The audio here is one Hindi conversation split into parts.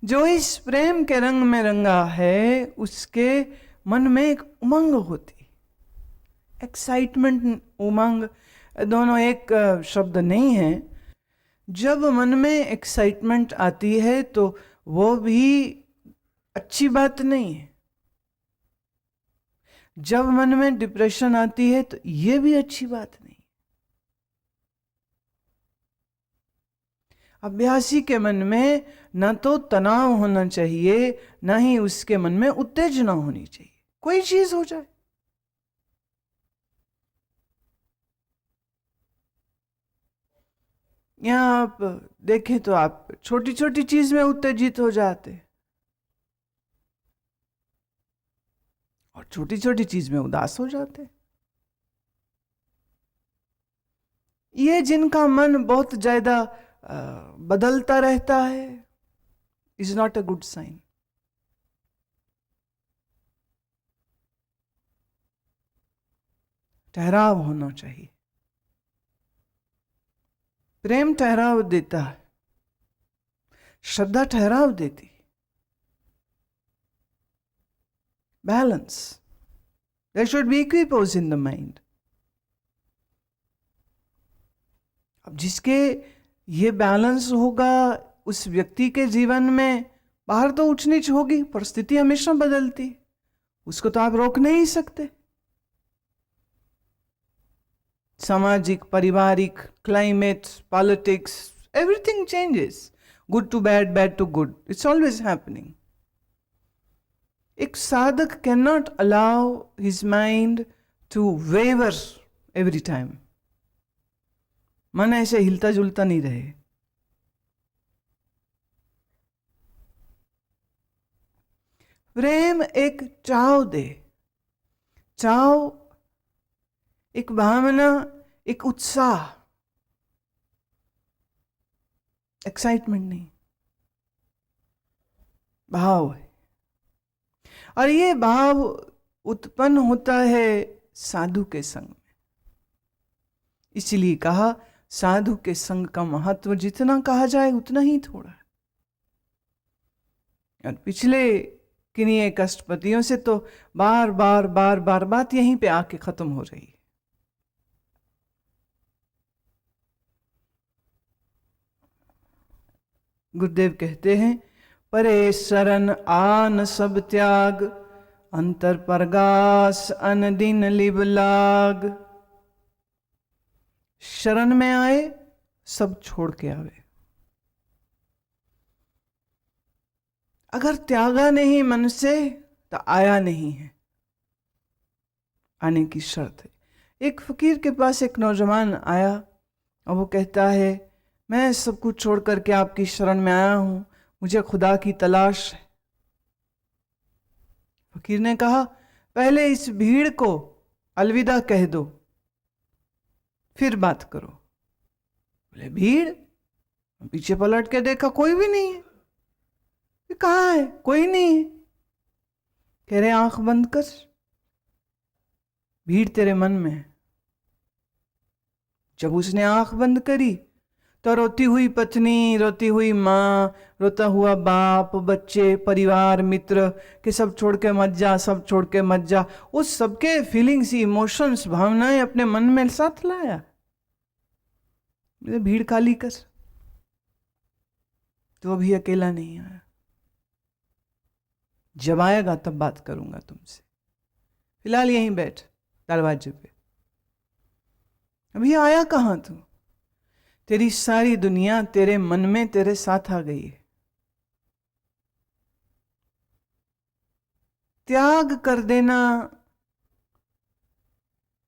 जो इस प्रेम के रंग में रंगा है उसके मन में एक उमंग होती, एक्साइटमेंट, उमंग दोनों एक शब्द नहीं है। जब मन में एक्साइटमेंट आती है तो वो भी अच्छी बात नहीं है, जब मन में डिप्रेशन आती है तो ये भी अच्छी बात नहीं। अभ्यासी के मन में न तो तनाव होना चाहिए, न ही उसके मन में उत्तेजना होनी चाहिए, कोई चीज हो जाए। यहां आप देखें तो आप छोटी छोटी चीज में उत्तेजित हो जाते और छोटी छोटी चीज में उदास हो जाते। ये जिनका मन बहुत ज्यादा बदलता रहता है is not a good sign. ठहराव होना चाहिए। प्रेम ठहराव देता है, श्रद्धा ठहराव देती, balance. There should be equipoise in the mind. अब जिसके ये बैलेंस होगा उस व्यक्ति के जीवन में, बाहर तो ऊंच नीच होगी, परिस्थिति हमेशा बदलती, उसको तो आप रोक नहीं सकते। सामाजिक, पारिवारिक, climate, politics, everything changes, good to bad, bad to good, it's always happening. एक साधक can not allow his mind to waver every time. मन ऐसे हिलता जुलता नहीं रहे। प्रेम एक चाव दे, चाव एक भावना, एक उत्साह, एक्साइटमेंट नहीं, भाव है। और ये भाव उत्पन्न होता है साधु के संग में। इसलिए कहा साधु के संग का महत्व जितना कहा जाए उतना ही थोड़ा है। और पिछले किन्हीं कष्टपतियों से तो बार बार बार बार बात यहीं पे आके खत्म हो रही है। गुरुदेव कहते हैं, परे शरण आन सब त्याग, अंतर परगास अन दिन लिब लाग। शरण में आए सब छोड़ के आवे। अगर त्यागा नहीं मन से तो आया नहीं है, आने की शर्त है। एक फकीर के पास एक नौजवान आया और वो कहता है, मैं सब कुछ छोड़ करके आपकी शरण में आया हूं, मुझे खुदा की तलाश है। फकीर ने कहा, पहले इस भीड़ को अलविदा कह दो, फिर बात करो। बोले भीड़? पीछे पलट के देखा, कोई भी नहीं है। कहाँ है? कोई नहीं है। कह रहे आंख बंद कर, भीड़ तेरे मन में है। जब उसने आंख बंद करी तो रोती हुई पत्नी, रोती हुई माँ, रोता हुआ बाप, बच्चे, परिवार, मित्र के सब छोड़ के मत जा, सब छोड़ के मत जा, उस सबके फीलिंग्स, इमोशंस, भावनाएं अपने मन में साथ लाया। भीड़ खाली कर, तो अभी अकेला नहीं आया, जब आएगा तब बात करूंगा तुमसे, फिलहाल यहीं बैठ दरवाजे पे। अभी आया कहां तू? तेरी सारी दुनिया तेरे मन में तेरे साथ आ गई है। त्याग कर देना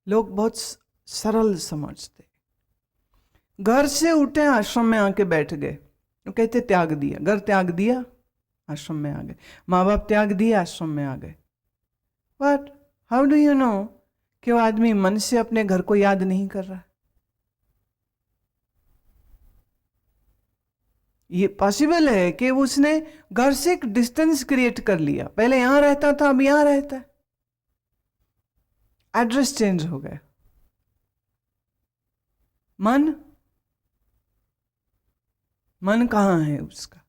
लोग बहुत सरल समझते। घर से उठे आश्रम में आके बैठ गए, वो कहते त्याग दिया, घर त्याग दिया, आश्रम में आ गए, माँ बाप त्याग दिए, आश्रम में आ गए। But how do you know कि वो आदमी मन से अपने घर को याद नहीं कर रहा? ये पॉसिबल है कि उसने घर से एक डिस्टेंस क्रिएट कर लिया, पहले यहां रहता था, अब यहां रहता है, एड्रेस चेंज हो गया। मन कहां है उसका?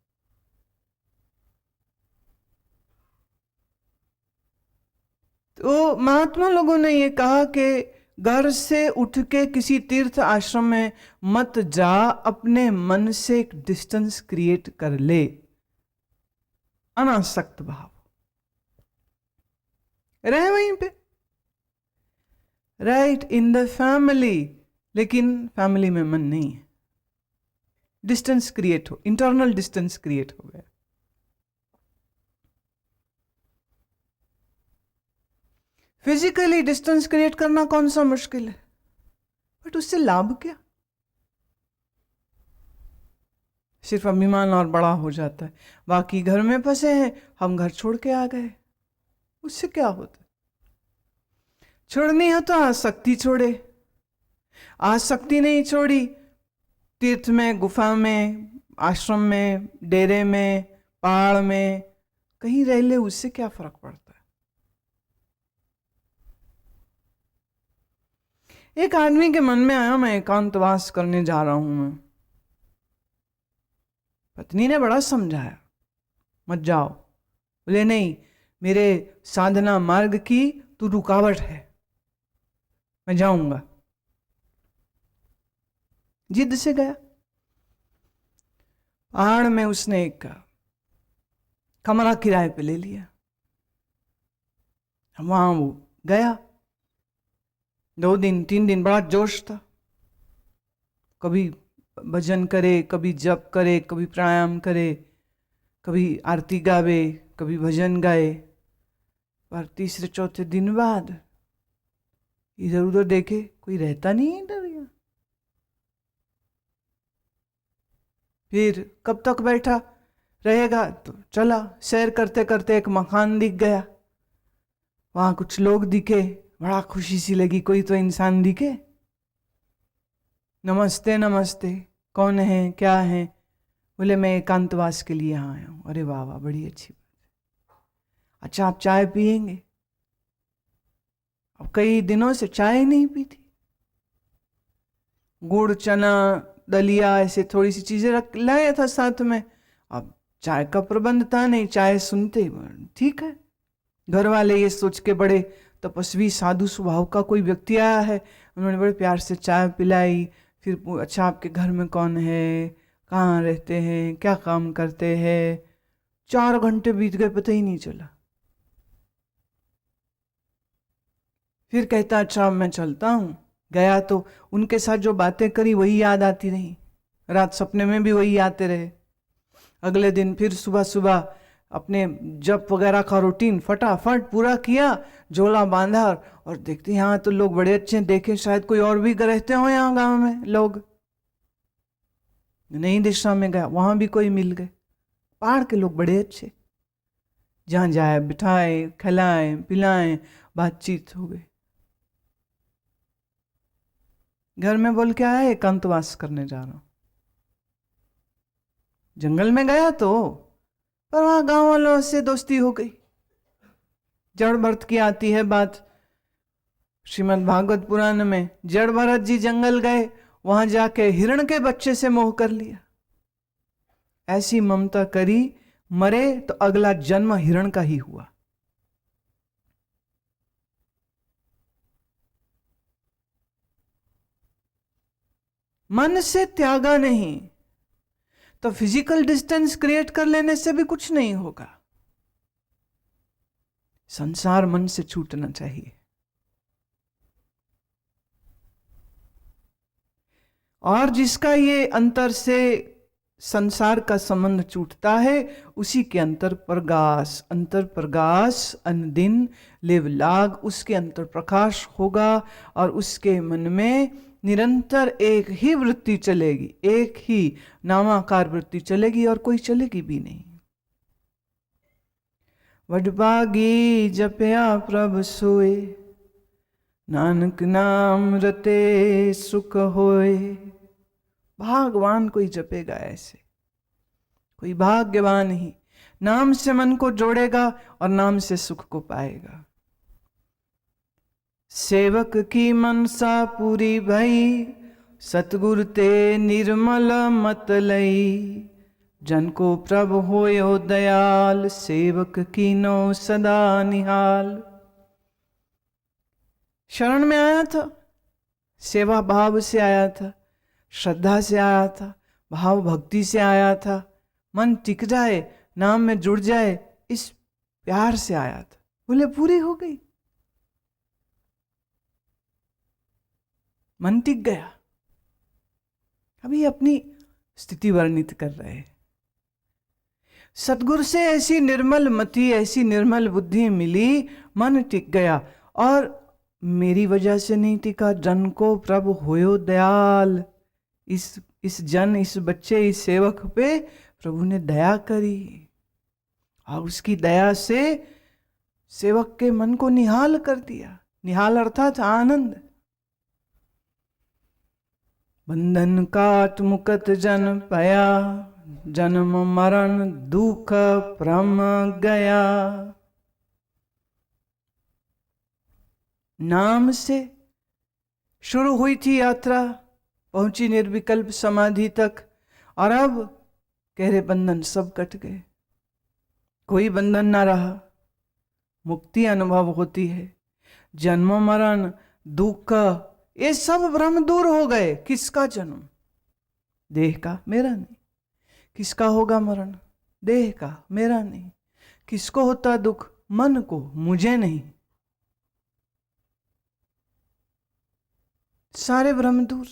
तो महात्मा लोगों ने ये कहा कि घर से उठ के किसी तीर्थ आश्रम में मत जा, अपने मन से एक डिस्टेंस क्रिएट कर ले, अनासक्त भाव, रहे वहीं पे, राइट इन द फैमिली, लेकिन फैमिली में मन नहीं है, डिस्टेंस क्रिएट हो, इंटरनल डिस्टेंस क्रिएट हो गया। फिजिकली डिस्टेंस क्रिएट करना कौन सा मुश्किल है, बट उससे लाभ क्या, सिर्फ अभिमान और बड़ा हो जाता है। बाकी घर में फंसे हैं, हम घर छोड़ के आ गए, उससे क्या होता है? छोड़नी हो तो आसक्ति छोड़े, आसक्ति नहीं छोड़ी, तीर्थ में, गुफा में, आश्रम में, डेरे में, पहाड़ में कहीं रह ले, उससे क्या फर्क पड़ता है? एक आदमी के मन में आया मैं एकांतवास करने जा रहा हूं। मैं, पत्नी ने बड़ा समझाया मत जाओ, बोले नहीं, मेरे साधना मार्ग की तू रुकावट है, मैं जाऊंगा। जिद से गया। पहाड़ में उसने एक कमरा किराए पे ले लिया, वहां वो गया। 2 दिन 3 दिन बड़ा जोश था, कभी भजन करे, कभी जप करे, कभी प्राणायाम करे, कभी आरती गावे, कभी भजन गाए। पर तीसरे चौथे दिन बाद इधर उधर देखे, कोई रहता नहीं है इधर यहाँ। फिर कब तक बैठा रहेगा, तो चला, सैर करते करते एक मकान दिख गया, वहां कुछ लोग दिखे, बड़ा खुशी सी लगी, कोई तो इंसान दिखे। नमस्ते नमस्ते, कौन है, क्या है? बोले मैं एकांतवास के लिए यहाँ आया हूँ। अरे वाह वाह, बड़ी अच्छी बात है। अच्छा आप चाय पियेंगे? अब कई दिनों से चाय नहीं पी थी। गुड़, चना, दलिया, ऐसे थोड़ी सी चीजें रख लाया था साथ में। अब चाय का प्रबंध था नहीं, चाय सुनते ठीक है। घर वाले ये सोच के बड़े तपस्वी साधु स्वभाव का कोई व्यक्ति आया है, उन्होंने बड़े प्यार से चाय पिलाई। फिर अच्छा आपके घर में कौन है, कहाँ रहते हैं, क्या काम करते हैं? 4 घंटे बीत गए, पता ही नहीं चला। फिर कहता अच्छा मैं चलता हूँ। गया तो उनके साथ जो बातें करी वही याद आती रही, रात सपने में भी वही आते रहे। अगले दिन फिर सुबह सुबह अपने जप वगैरह का रूटीन फटाफट पूरा किया, झोला बांधा, और देखते यहाँ तो लोग बड़े अच्छे, देखे शायद कोई और भी रहते हो यहाँ गांव में लोग। नई दिशा में गया, वहां भी कोई मिल गए, पहाड़ के लोग बड़े अच्छे, जहां जाए बिठाए, खिलाए पिलाए, बातचीत हो गई। घर में बोल के आया एकांतवास करने जा रहा हूं। जंगल में गया तो पर वहां गांव वालों से दोस्ती हो गई। जड़ भरत की आती है बात श्रीमद् भागवत पुराण में। जड़ भरत जी जंगल गए, वहां जाके हिरण के बच्चे से मोह कर लिया। ऐसी ममता करी, मरे तो अगला जन्म हिरण का ही हुआ। मन से त्यागा नहीं तो फिजिकल डिस्टेंस क्रिएट कर लेने से भी कुछ नहीं होगा। संसार मन से छूटना चाहिए। और जिसका ये अंतर से संसार का संबंध छूटता है, उसी के अंतर प्रकाश अनदिन लेव लाग, उसके अंतर प्रकाश होगा और उसके मन में निरंतर एक ही वृत्ति चलेगी, एक ही नामाकार वृत्ति चलेगी और कोई चलेगी भी नहीं। वडभागी जपया प्रभ सोए, नानक नाम रते सुख होए। भागवान कोई जपेगा ऐसे, कोई भाग्यवान ही नाम से मन को जोड़ेगा और नाम से सुख को पाएगा। सेवक की मनसा पूरी भई, सतगुरु ते निर्मल मत लई। जन को प्रभ होयो दयाल, सेवक कीनो सदा निहाल। शरण में आया था, सेवा भाव से आया था, श्रद्धा से आया था, भाव भक्ति से आया था, मन टिक जाए, नाम में जुड़ जाए, इस प्यार से आया था। बोले पूरी हो गई, मन टिक गया। अभी अपनी स्थिति वर्णित कर रहे हैं। सतगुरु से ऐसी निर्मल मति, ऐसी निर्मल बुद्धि मिली, मन टिक गया। और मेरी वजह से नहीं टिका, जन को प्रभु होयो दयाल। इस जन, इस बच्चे, इस सेवक पे प्रभु ने दया करी और उसकी दया से सेवक के मन को निहाल कर दिया। निहाल अर्थात आनंद। बंधन काट मुकत जन पया, जन्म मरण दुख भ्रम गया। नाम से शुरू हुई थी यात्रा, पहुंची निर्विकल्प समाधि तक, और अब गहरे बंधन सब कट गए, कोई बंधन ना रहा, मुक्ति अनुभव होती है। जन्म मरण दुख ये सब भ्रम दूर हो गए। किसका जन्म? देह का, मेरा नहीं। किसका होगा मरण? देह का, मेरा नहीं। किसको होता दुख? मन को, मुझे नहीं। सारे भ्रम दूर।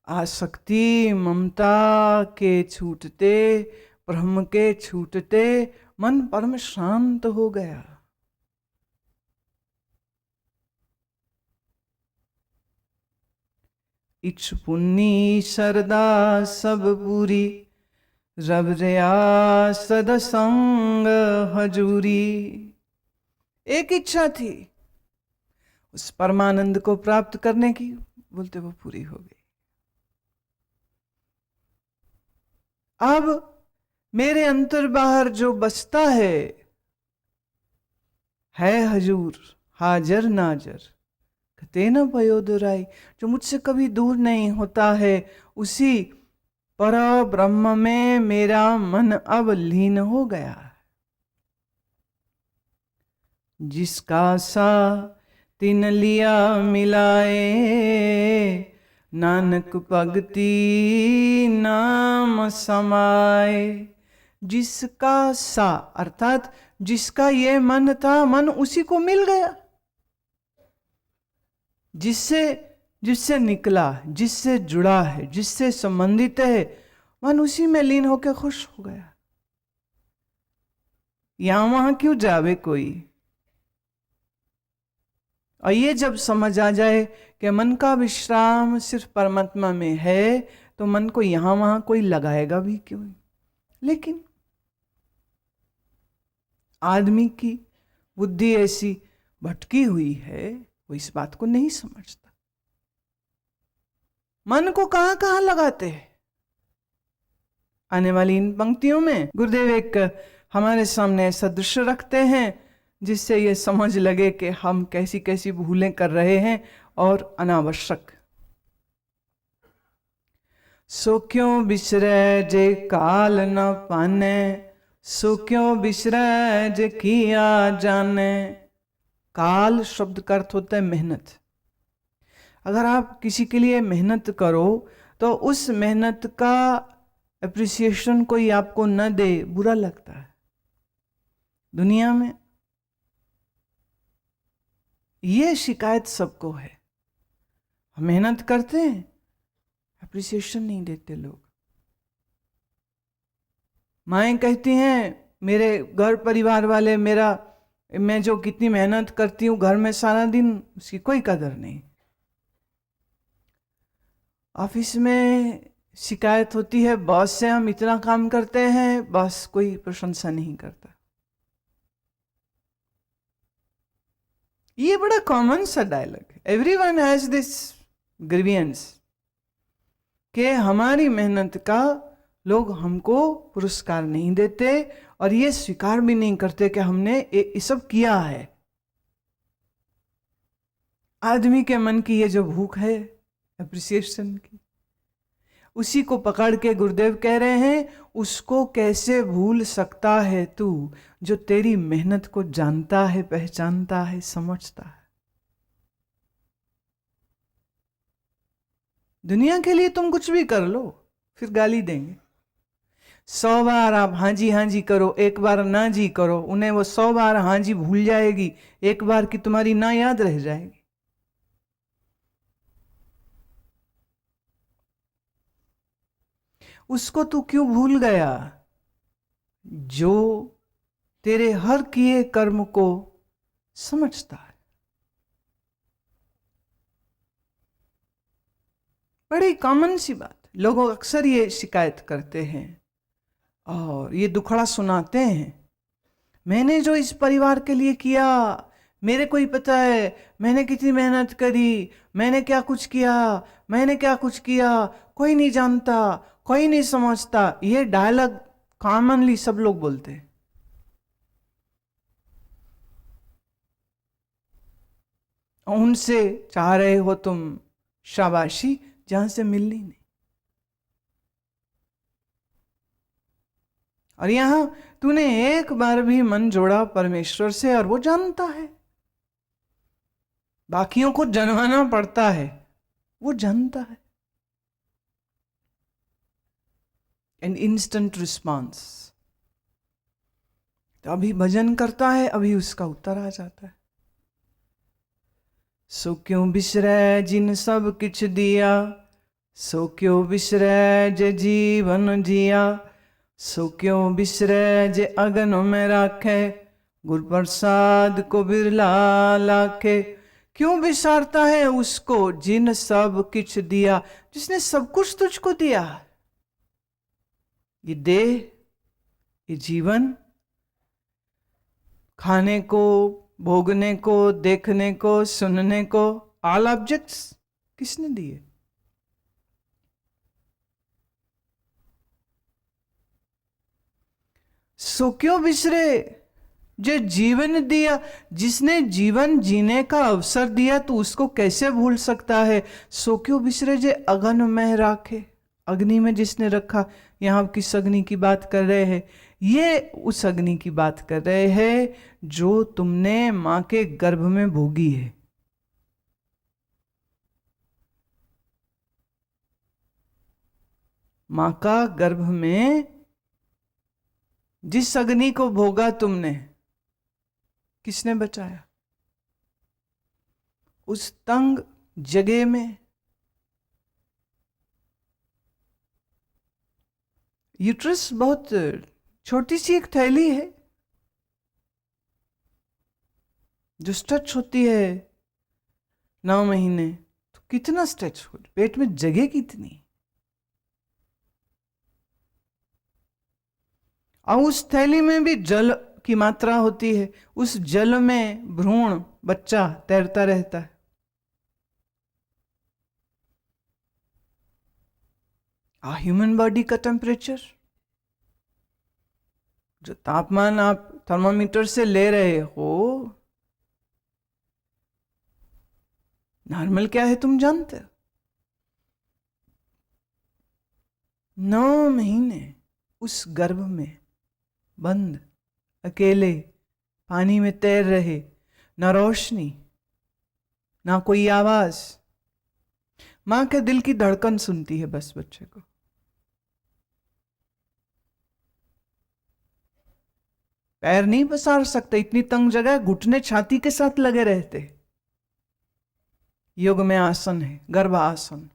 आसक्ति ममता के छूटते, ब्रह्म के छूटते मन परम शांत हो गया। इच्छ पुन्नी सरदा सब पूरी, रब रया सदसंग हजूरी। एक इच्छा थी उस परमानंद को प्राप्त करने की, बोलते वो पूरी हो गई। अब मेरे अंतर बाहर जो बसता है हजूर, हाजर नाजर, कते न पयो दुराई। जो मुझसे कभी दूर नहीं होता है, उसी पर ब्रह्म में मेरा मन अब लीन हो गया। जिसका सा तिन लिया मिलाए, नानक भगति नाम समाए। जिसका सा अर्थात जिसका ये मन था, मन उसी को मिल गया। जिससे निकला, जिससे जुड़ा है, जिससे संबंधित है, मन उसी में लीन होकर खुश हो गया। यहां वहां क्यों जावे कोई। और ये जब समझ आ जाए कि मन का विश्राम सिर्फ परमात्मा में है, तो मन को यहां वहां कोई लगाएगा भी क्यों। लेकिन आदमी की बुद्धि ऐसी भटकी हुई है, वो इस बात को नहीं समझता। मन को कहां कहां लगाते हैं। आने वाली इन पंक्तियों में गुरुदेव एक हमारे सामने ऐसा दृश्य रखते हैं जिससे ये समझ लगे कि हम कैसी कैसी भूलें कर रहे हैं और अनावश्यक। सो क्यों बिसरे जे काल न पाने, सो क्यों बिसरे जे किया जाने। काल शब्द का अर्थ होता है मेहनत। अगर आप किसी के लिए मेहनत करो तो उस मेहनत का एप्रिसिएशन कोई आपको न दे, बुरा लगता है। दुनिया में ये शिकायत सबको है। हम मेहनत करते हैं, एप्रिसिएशन नहीं देते लोग। माएँ कहती हैं, मेरे घर परिवार वाले मैं जो कितनी मेहनत करती हूँ घर में सारा दिन, उसकी कोई कदर नहीं। ऑफिस में शिकायत होती है बॉस से, हम इतना काम करते हैं, बॉस कोई प्रशंसा नहीं करता। ये बड़ा कॉमन सा डायलॉग है। एवरीवन हैज दिस ग्रीवियंस कि हमारी मेहनत का लोग हमको पुरस्कार नहीं देते और ये स्वीकार भी नहीं करते कि हमने ये सब किया है। आदमी के मन की ये जो भूख है एप्रिसिएशन की, उसी को पकड़ के गुरुदेव कह रहे हैं, उसको कैसे भूल सकता है तू जो तेरी मेहनत को जानता है, पहचानता है, समझता है। दुनिया के लिए तुम कुछ भी कर लो, फिर गाली देंगे। 100 बार आप हाँ जी करो, एक बार ना जी करो, उन्हें वो 100 बार हाँ जी भूल जाएगी, एक बार की तुम्हारी ना याद रह जाएगी। उसको तू क्यों भूल गया जो तेरे हर किए कर्म को समझता है। बड़ी कॉमन सी बात, लोग अक्सर ये शिकायत करते हैं और ये दुखड़ा सुनाते हैं, मैंने जो इस परिवार के लिए किया, मेरे को ही पता है मैंने कितनी मेहनत करी, मैंने क्या कुछ किया, मैंने क्या कुछ किया, कोई नहीं जानता, कोई नहीं समझता। ये डायलॉग कॉमनली सब लोग बोलते हैं। उनसे चाह रहे हो तुम शाबाशी जहां से मिलनी नहीं। और यहां तूने एक बार भी मन जोड़ा परमेश्वर से और वो जानता है। बाकियों को जनवाना पड़ता है, वो जानता है। And instant response. तो अभी भजन करता है, अभी उसका उत्तर आ जाता है। सो क्यों बिसरै जिन सब किछ दिया, सो क्यों बिसरै जे जीवन जिया, सो क्यों बिसरै जे अगन में राखे, गुर प्रसाद को बिरला लाखे। क्यों बिसारता है उसको जिन सब किछ दिया, जिसने सब कुछ तुझको दिया। ये देह, ये जीवन, खाने को, भोगने को, देखने को, सुनने को, ऑल ऑब्जेक्ट्स किसने दिए। सो क्यों बिसरे जो जीवन दिया, जिसने जीवन जीने का अवसर दिया तो उसको कैसे भूल सकता है। सो क्यों बिसरे जे अगन में राखे, अग्नि में जिसने रखा। यहां किस अग्नि की बात कर रहे हैं, ये उस अग्नि की बात कर रहे हैं जो तुमने मां के गर्भ में भोगी है। मां का गर्भ में जिस अग्नि को भोगा तुमने, किसने बचाया। उस तंग जगह में यूट्रस बहुत छोटी सी एक थैली है जो स्ट्रेच होती है 9 महीने। तो कितना स्ट्रेच हो, पेट में जगह कितनी। और उस थैली में भी जल की मात्रा होती है, उस जल में भ्रूण बच्चा तैरता रहता है। ह्यूमन बॉडी का टेम्परेचर, जो तापमान आप थर्मामीटर से ले रहे हो, नॉर्मल क्या है तुम जानते हो। 9 महीने उस गर्भ में बंद, अकेले पानी में तैर रहे, ना रोशनी, ना कोई आवाज। मां के दिल की धड़कन सुनती है बस बच्चे को। पैर नहीं पसार सकते, इतनी तंग जगह, घुटने छाती के साथ लगे रहते। योग में आसन है, गर्भ आसन।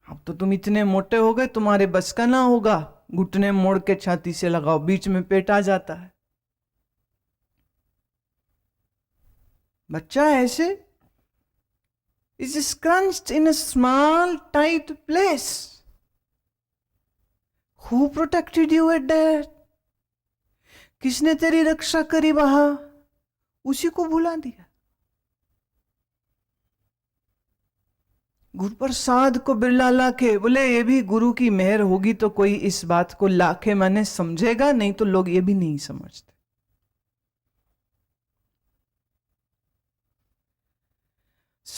अब तो तुम इतने मोटे हो गए, तुम्हारे बस का ना होगा, घुटने मोड़ के छाती से लगाओ, बीच में पेट आ जाता है। बच्चा ऐसे is scrunched in a small tight place. Who protected you at that? किसने तेरी रक्षा करी वहां, उसी को भुला दिया। गुरु प्रसाद को बिरला लाखे, बोले ये भी गुरु की मेहर होगी तो कोई इस बात को लाखे माने समझेगा, नहीं तो लोग ये भी नहीं समझते।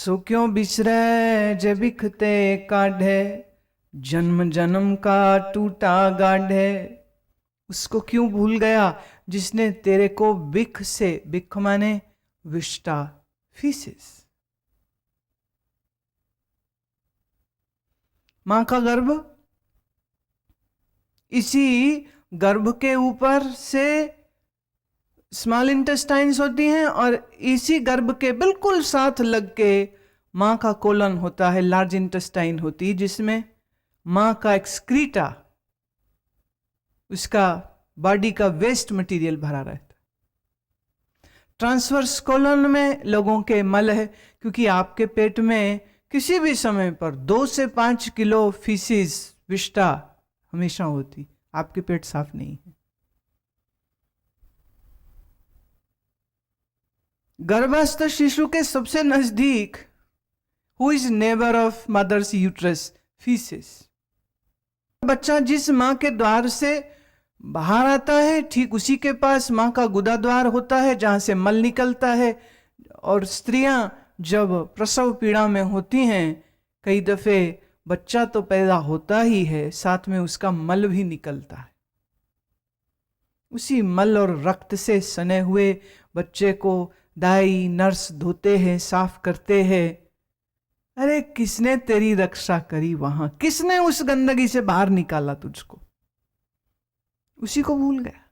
सो क्यों बिसरे जे बिखते काढ़े, जन्म जन्म का टूटा गाढ़े। उसको क्यों भूल गया जिसने तेरे को बिख से, बिख माने विष्टा, फीसिस, मां का गर्भ, इसी गर्भ के ऊपर से स्मॉल इंटेस्टाइन्स होती हैं और इसी गर्भ के बिल्कुल साथ लग के मां का कोलन होता है, लार्ज इंटेस्टाइन होती है, जिसमें मां का एक्सक्रीटा, उसका बॉडी का वेस्ट मटेरियल भरा रहता है। ट्रांसवर्स कोलन में लोगों के मल है, क्योंकि आपके पेट में किसी भी समय पर 2 से 5 किलो फीसिस, विष्टा हमेशा होती, आपके पेट साफ नहीं है। गर्भस्थ शिशु के सबसे नजदीक who is neighbour of mother's uterus, faeces. बच्चा जिस मां के द्वार से बाहर आता है, ठीक उसी के पास मां का गुदा द्वार होता है जहां से मल निकलता है। और स्त्रियां जब प्रसव पीड़ा में होती हैं, कई दफे बच्चा तो पैदा होता ही है, साथ में उसका मल भी निकलता है। उसी मल और रक्त से सने हुए बच्चे को दाई नर्स धोते हैं, साफ करते हैं। अरे किसने तेरी रक्षा करी वहां, किसने उस गंदगी से बाहर निकाला तुझको, उसी को भूल गया।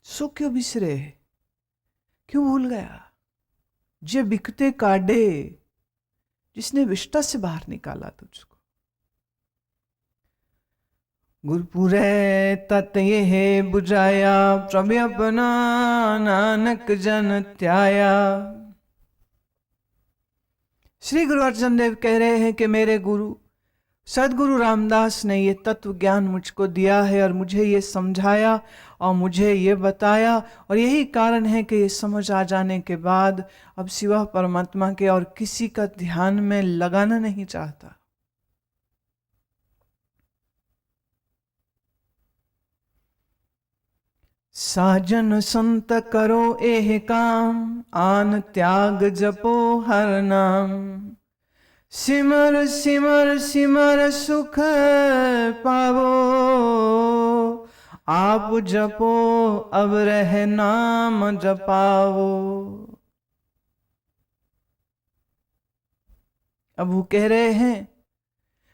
सो क्यों बिसरे, क्यों भूल गया जे बिकते काढ़े, जिसने विष्टा से बाहर निकाला तुझको। गुरपुरे तत ये है बुझाया, प्रभु अपना नानक जन त्याया। श्री गुरु अर्जन देव कह रहे हैं कि मेरे गुरु सदगुरु रामदास ने ये तत्व ज्ञान मुझको दिया है और मुझे ये समझाया और मुझे ये बताया, और यही कारण है कि ये समझ आ जाने के बाद अब सिवा परमात्मा के और किसी का ध्यान में लगाना नहीं चाहता। साजन संत करो एह काम, आन त्याग जपो हर नाम। सिमर सिमर सिमर सुख पावो, आप जपो अब रह नाम जपाओ। अब वो कह रहे हैं,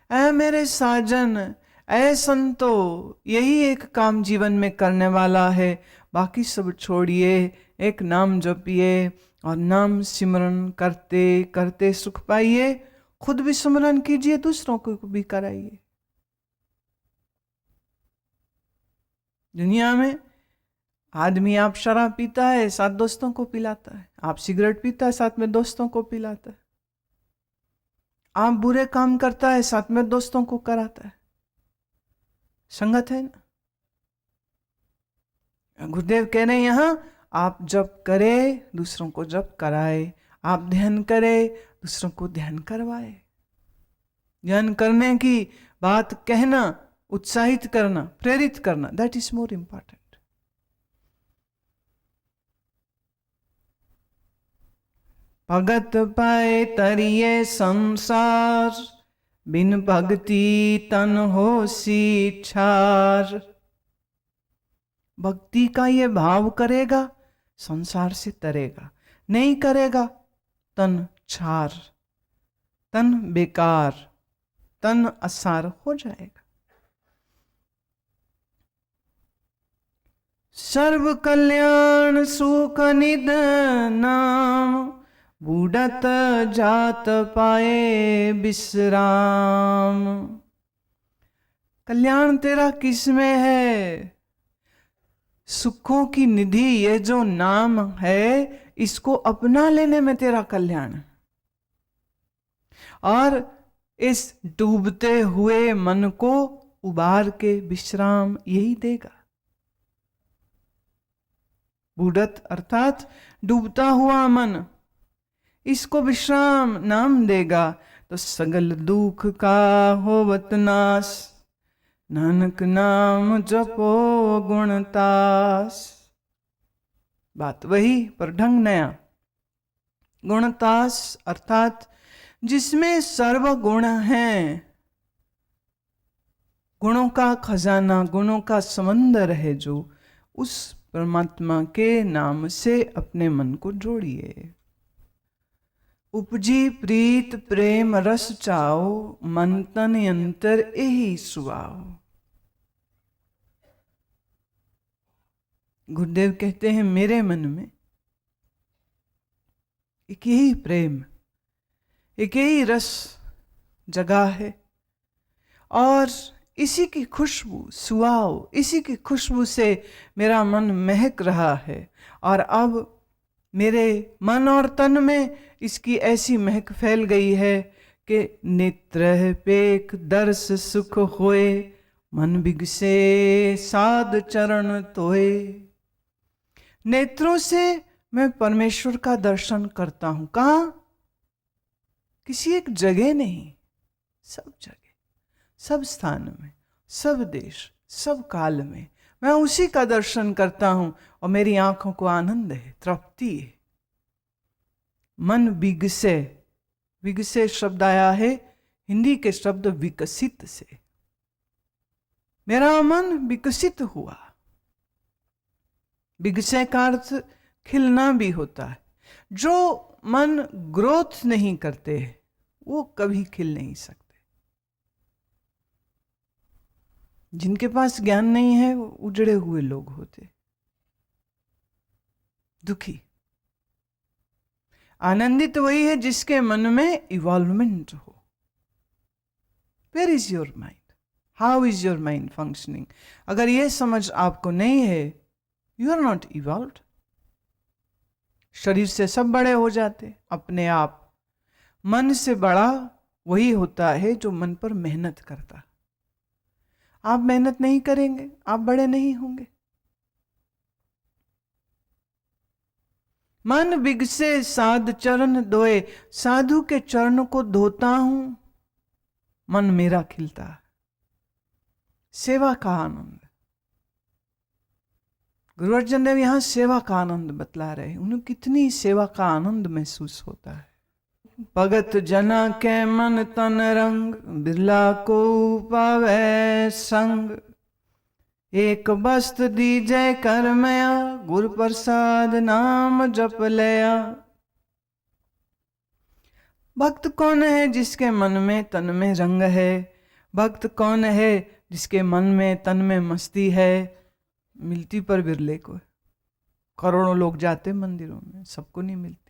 ऐ मेरे साजन, ऐ संतो, यही एक काम जीवन में करने वाला है, बाकी सब छोड़िए, एक नाम जपिए और नाम सिमरन करते करते सुख पाइए। खुद भी सिमरन कीजिए, दूसरों को भी कराइए। दुनिया में आदमी, आप शराब पीता है, साथ दोस्तों को पिलाता है। आप सिगरेट पीता है, साथ में दोस्तों को पिलाता है। आप बुरे काम करता है, साथ में दोस्तों को कराता है। संगत है ना। गुरुदेव कह रहे हैं यहां, आप जप करे, दूसरों को जप कराए। आप ध्यान करे, दूसरों को ध्यान करवाए। ध्यान करने की बात कहना, उत्साहित करना, प्रेरित करना, दैट इज मोर इंपॉर्टेंट। भगत पाए तरिए संसार, बिन भक्ति तन होसी छार। भक्ति का ये भाव करेगा, संसार से तरेगा। नहीं करेगा, तन छार, तन बेकार, तन असार हो जाएगा। सर्व कल्याण सुख निध नाम, बूढ़त जात पाए विश्राम। कल्याण तेरा किस में है? सुखों की निधि ये जो नाम है, इसको अपना लेने में तेरा कल्याण है। और इस डूबते हुए मन को उबार के विश्राम यही देगा। बूढ़त अर्थात डूबता हुआ मन, इसको विश्राम नाम देगा तो सगल दुख का होवत नाश। नानक नाम जपो गुणतास। बात वही पर ढंग नया। गुणतास अर्थात जिसमें सर्व गुण हैं, गुणों का खजाना, गुणों का समंदर है जो, उस परमात्मा के नाम से अपने मन को जोड़िए। उपजी प्रीत प्रेम रस चाओ, मन तन अंतर यही सुआओ। गुरुदेव कहते हैं मेरे मन में एक यही प्रेम, एक यही रस जगा है, और इसी की खुशबू सुआओ, इसी की खुशबू से मेरा मन महक रहा है। और अब मेरे मन और तन में इसकी ऐसी महक फैल गई है कि नेत्र पेख दर्श सुख होए, मन बिगसे साध चरण तोए। नेत्रों से मैं परमेश्वर का दर्शन करता हूं। कहाँ? किसी एक जगह नहीं, सब जगह, सब स्थान में, सब देश, सब काल में मैं उसी का दर्शन करता हूं, और मेरी आंखों को आनंद है, तृप्ति है। मन विगसे, विगसे शब्द आया है हिंदी के शब्द विकसित से। मेरा मन विकसित हुआ। विगसे का अर्थ खिलना भी होता है। जो मन ग्रोथ नहीं करते वो कभी खिल नहीं सकते। जिनके पास ज्ञान नहीं है वो उजड़े हुए लोग होते, दुखी। आनंदित वही है जिसके मन में इवॉल्वमेंट हो। Where is your mind? How is your mind functioning? अगर यह समझ आपको नहीं है, यू आर नॉट इवॉल्व्ड। शरीर से सब बड़े हो जाते अपने आप। मन से बड़ा वही होता है जो मन पर मेहनत करता। आप मेहनत नहीं करेंगे, आप बड़े नहीं होंगे। मन बिगसे साध चरण धोए, साधु के चरण को धोता हूं, मन मेरा खिलता है। सेवा का आनंद। गुरु अर्जन देव यहां सेवा का आनंद बतला रहे हैं। उन्हें कितनी सेवा का आनंद महसूस होता है। भगत जना के मन तन रंग, बिरला को पावे संग। एक बस्त दीजय कर मया, गुरु प्रसाद नाम जप लया। भक्त कौन है जिसके मन में तन में रंग है? भक्त कौन है जिसके मन में तन में मस्ती है? मिलती पर बिरले को। करोड़ों लोग जाते मंदिरों में, सबको नहीं मिलती।